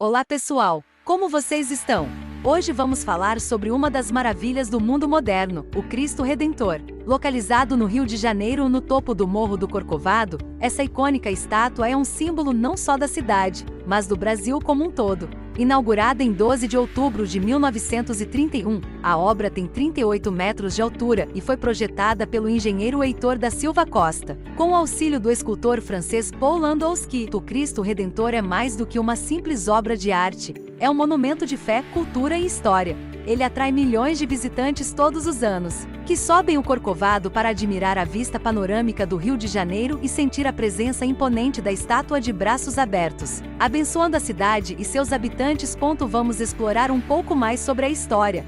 Olá pessoal, como vocês estão? Hoje vamos falar sobre uma das maravilhas do mundo moderno, o Cristo Redentor. Localizado no Rio de Janeiro, no topo do Morro do Corcovado, essa icônica estátua é um símbolo não só da cidade, mas do Brasil como um todo. Inaugurada em 12 de outubro de 1931, a obra tem 38 metros de altura e foi projetada pelo engenheiro Heitor da Silva Costa. Com o auxílio do escultor francês Paul Landowski, o Cristo Redentor é mais do que uma simples obra de arte. É um monumento de fé, cultura e história. Ele atrai milhões de visitantes todos os anos, que sobem o Corcovado para admirar a vista panorâmica do Rio de Janeiro e sentir a presença imponente da estátua de braços abertos, abençoando a cidade e seus habitantes. Vamos explorar um pouco mais sobre a história.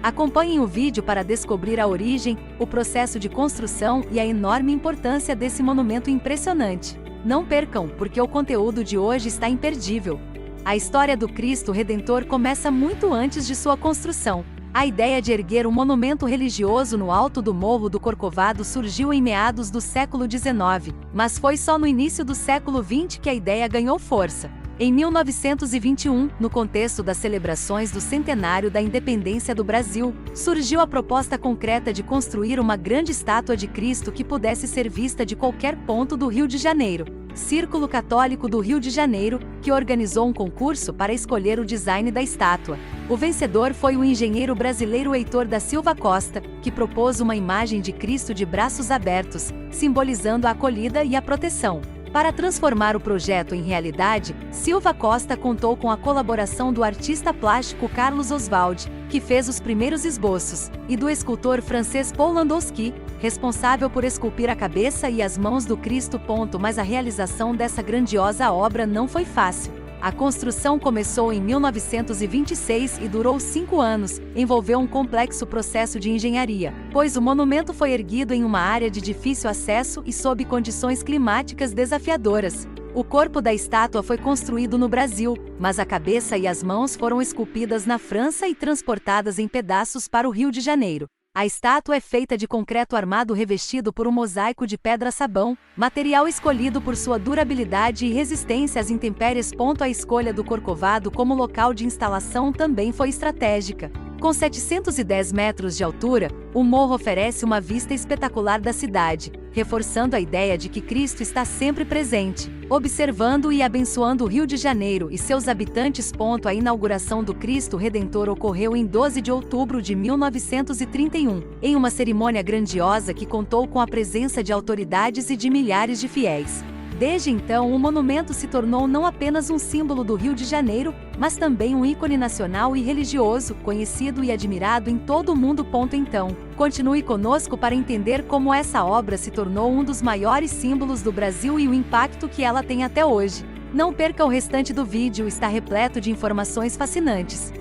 Acompanhem o vídeo para descobrir a origem, o processo de construção e a enorme importância desse monumento impressionante. Não percam, porque o conteúdo de hoje está imperdível. A história do Cristo Redentor começa muito antes de sua construção. A ideia de erguer um monumento religioso no alto do Morro do Corcovado surgiu em meados do século XIX, mas foi só no início do século XX que a ideia ganhou força. Em 1921, no contexto das celebrações do centenário da independência do Brasil, surgiu a proposta concreta de construir uma grande estátua de Cristo que pudesse ser vista de qualquer ponto do Rio de Janeiro. Círculo Católico do Rio de Janeiro, que organizou um concurso para escolher o design da estátua. O vencedor foi o engenheiro brasileiro Heitor da Silva Costa, que propôs uma imagem de Cristo de braços abertos, simbolizando a acolhida e a proteção. Para transformar o projeto em realidade, Silva Costa contou com a colaboração do artista plástico Carlos Oswald, que fez os primeiros esboços, e do escultor francês Paul Landowski, responsável por esculpir a cabeça e as mãos do Cristo. Mas a realização dessa grandiosa obra não foi fácil. A construção começou em 1926 e durou 5 anos, envolveu um complexo processo de engenharia, pois o monumento foi erguido em uma área de difícil acesso e sob condições climáticas desafiadoras. O corpo da estátua foi construído no Brasil, mas a cabeça e as mãos foram esculpidas na França e transportadas em pedaços para o Rio de Janeiro. A estátua é feita de concreto armado revestido por um mosaico de pedra-sabão, material escolhido por sua durabilidade e resistência às intempéries. A escolha do Corcovado como local de instalação também foi estratégica. Com 710 metros de altura, o morro oferece uma vista espetacular da cidade, reforçando a ideia de que Cristo está sempre presente, observando e abençoando o Rio de Janeiro e seus habitantes. A inauguração do Cristo Redentor ocorreu em 12 de outubro de 1931, em uma cerimônia grandiosa que contou com a presença de autoridades e de milhares de fiéis. Desde então, o monumento se tornou não apenas um símbolo do Rio de Janeiro, mas também um ícone nacional e religioso, conhecido e admirado em todo o mundo. Então, continue conosco para entender como essa obra se tornou um dos maiores símbolos do Brasil e o impacto que ela tem até hoje. Não perca o restante do vídeo, está repleto de informações fascinantes.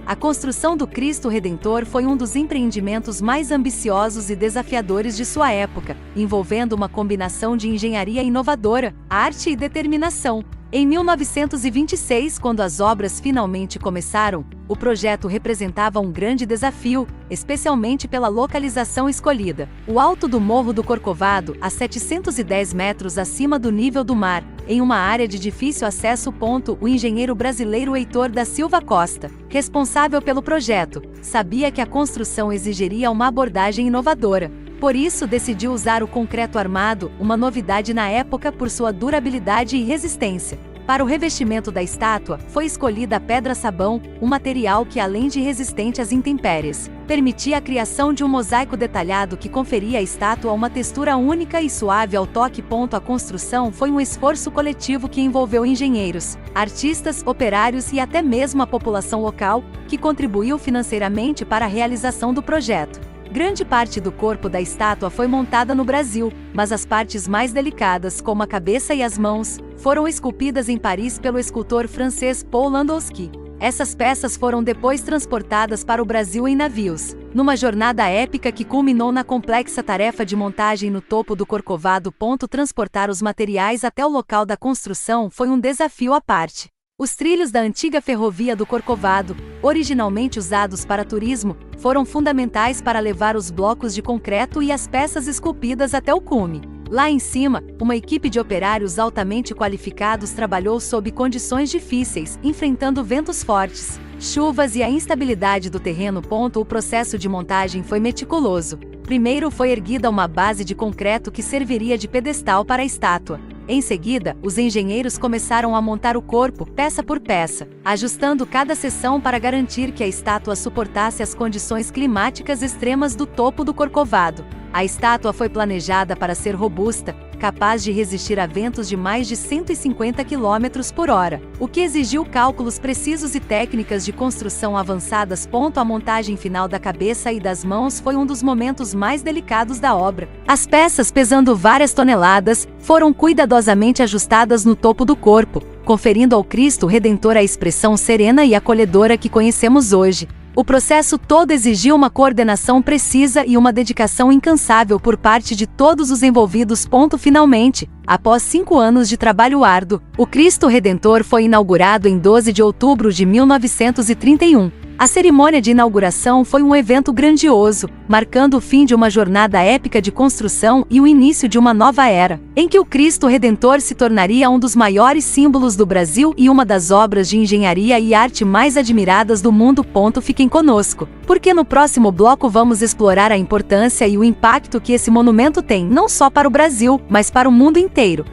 A construção do Cristo Redentor foi um dos empreendimentos mais ambiciosos e desafiadores de sua época, envolvendo uma combinação de engenharia inovadora, arte e determinação. Em 1926, quando as obras finalmente começaram, o projeto representava um grande desafio, especialmente pela localização escolhida. O alto do Morro do Corcovado, a 710 metros acima do nível do mar, em uma área de difícil acesso. O engenheiro brasileiro Heitor da Silva Costa, responsável pelo projeto, sabia que a construção exigiria uma abordagem inovadora. Por isso decidiu usar o concreto armado, uma novidade na época por sua durabilidade e resistência. Para o revestimento da estátua, foi escolhida a pedra-sabão, um material que, além de resistente às intempéries, permitia a criação de um mosaico detalhado que conferia à estátua uma textura única e suave ao toque. A construção foi um esforço coletivo que envolveu engenheiros, artistas, operários e até mesmo a população local, que contribuiu financeiramente para a realização do projeto. Grande parte do corpo da estátua foi montada no Brasil, mas as partes mais delicadas, como a cabeça e as mãos, foram esculpidas em Paris pelo escultor francês Paul Landowski. Essas peças foram depois transportadas para o Brasil em navios, numa jornada épica que culminou na complexa tarefa de montagem no topo do Corcovado. Transportar os materiais até o local da construção foi um desafio à parte. Os trilhos da antiga ferrovia do Corcovado, originalmente usados para turismo, foram fundamentais para levar os blocos de concreto e as peças esculpidas até o cume. Lá em cima, uma equipe de operários altamente qualificados trabalhou sob condições difíceis, enfrentando ventos fortes, chuvas e a instabilidade do terreno. O processo de montagem foi meticuloso. Primeiro foi erguida uma base de concreto que serviria de pedestal para a estátua. Em seguida, os engenheiros começaram a montar o corpo, peça por peça, ajustando cada seção para garantir que a estátua suportasse as condições climáticas extremas do topo do Corcovado. A estátua foi planejada para ser robusta, capaz de resistir a ventos de mais de 150 km/h, o que exigiu cálculos precisos e técnicas de construção avançadas. A montagem final da cabeça e das mãos foi um dos momentos mais delicados da obra. As peças, pesando várias toneladas, foram cuidadosamente ajustadas no topo do corpo, conferindo ao Cristo Redentor a expressão serena e acolhedora que conhecemos hoje. O processo todo exigiu uma coordenação precisa e uma dedicação incansável por parte de todos os envolvidos. Finalmente, após 5 anos de trabalho árduo, o Cristo Redentor foi inaugurado em 12 de outubro de 1931. A cerimônia de inauguração foi um evento grandioso, marcando o fim de uma jornada épica de construção e o início de uma nova era, em que o Cristo Redentor se tornaria um dos maiores símbolos do Brasil e uma das obras de engenharia e arte mais admiradas do mundo. Fiquem conosco, porque no próximo bloco vamos explorar a importância e o impacto que esse monumento tem não só para o Brasil, mas para o mundo inteiro.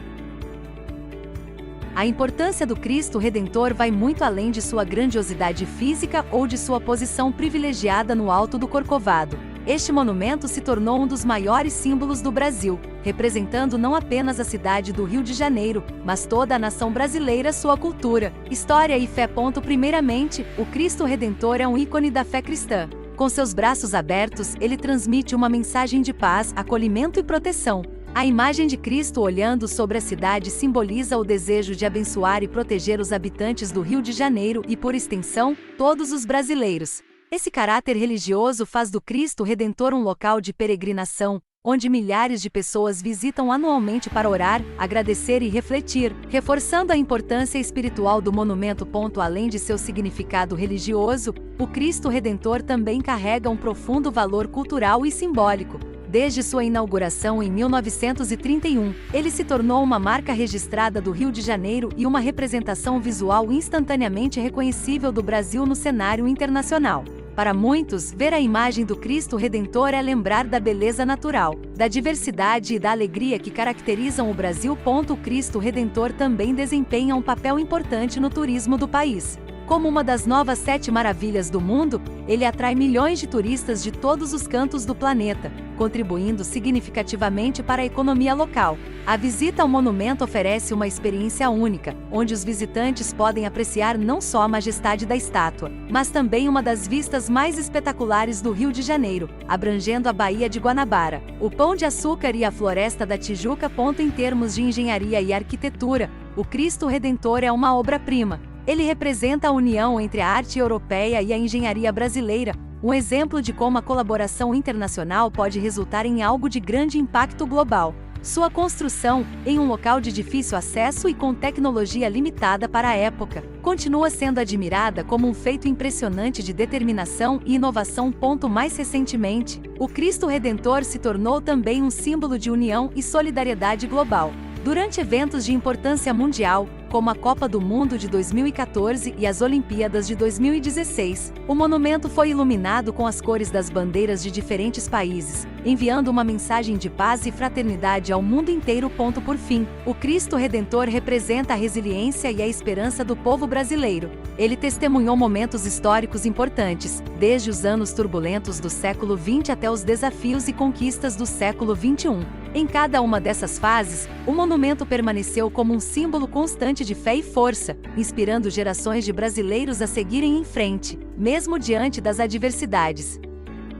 A importância do Cristo Redentor vai muito além de sua grandiosidade física ou de sua posição privilegiada no alto do Corcovado. Este monumento se tornou um dos maiores símbolos do Brasil, representando não apenas a cidade do Rio de Janeiro, mas toda a nação brasileira, sua cultura, história e fé. Primeiramente, o Cristo Redentor é um ícone da fé cristã. Com seus braços abertos, ele transmite uma mensagem de paz, acolhimento e proteção. A imagem de Cristo olhando sobre a cidade simboliza o desejo de abençoar e proteger os habitantes do Rio de Janeiro e, por extensão, todos os brasileiros. Esse caráter religioso faz do Cristo Redentor um local de peregrinação, onde milhares de pessoas visitam anualmente para orar, agradecer e refletir, reforçando a importância espiritual do monumento. Além de seu significado religioso, o Cristo Redentor também carrega um profundo valor cultural e simbólico. Desde sua inauguração em 1931, ele se tornou uma marca registrada do Rio de Janeiro e uma representação visual instantaneamente reconhecível do Brasil no cenário internacional. Para muitos, ver a imagem do Cristo Redentor é lembrar da beleza natural, da diversidade e da alegria que caracterizam o Brasil. O Cristo Redentor também desempenha um papel importante no turismo do país. Como uma das novas 7 maravilhas do mundo, ele atrai milhões de turistas de todos os cantos do planeta, contribuindo significativamente para a economia local. A visita ao monumento oferece uma experiência única, onde os visitantes podem apreciar não só a majestade da estátua, mas também uma das vistas mais espetaculares do Rio de Janeiro, abrangendo a Baía de Guanabara, o Pão de Açúcar e a Floresta da Tijuca. Em termos de engenharia e arquitetura, o Cristo Redentor é uma obra-prima. Ele representa a união entre a arte europeia e a engenharia brasileira, um exemplo de como a colaboração internacional pode resultar em algo de grande impacto global. Sua construção, em um local de difícil acesso e com tecnologia limitada para a época, continua sendo admirada como um feito impressionante de determinação e inovação. Mais recentemente, o Cristo Redentor se tornou também um símbolo de união e solidariedade global. Durante eventos de importância mundial, como a Copa do Mundo de 2014 e as Olimpíadas de 2016, o monumento foi iluminado com as cores das bandeiras de diferentes países, enviando uma mensagem de paz e fraternidade ao mundo inteiro. Por fim, o Cristo Redentor representa a resiliência e a esperança do povo brasileiro. Ele testemunhou momentos históricos importantes, desde os anos turbulentos do século XX até os desafios e conquistas do século XXI. Em cada uma dessas fases, o monumento permaneceu como um símbolo constante de fé e força, inspirando gerações de brasileiros a seguirem em frente, mesmo diante das adversidades.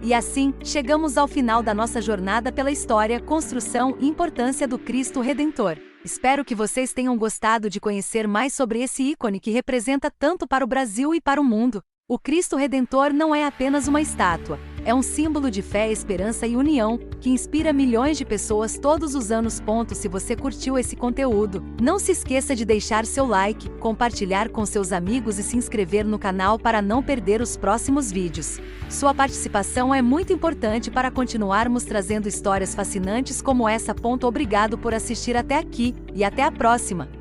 E assim, chegamos ao final da nossa jornada pela história, construção e importância do Cristo Redentor. Espero que vocês tenham gostado de conhecer mais sobre esse ícone que representa tanto para o Brasil e para o mundo. O Cristo Redentor não é apenas uma estátua, É um símbolo de fé, esperança e união, que inspira milhões de pessoas todos os anos. Se você curtiu esse conteúdo, não se esqueça de deixar seu like, compartilhar com seus amigos e se inscrever no canal para não perder os próximos vídeos. Sua participação é muito importante para continuarmos trazendo histórias fascinantes como essa. Obrigado por assistir até aqui, e até a próxima!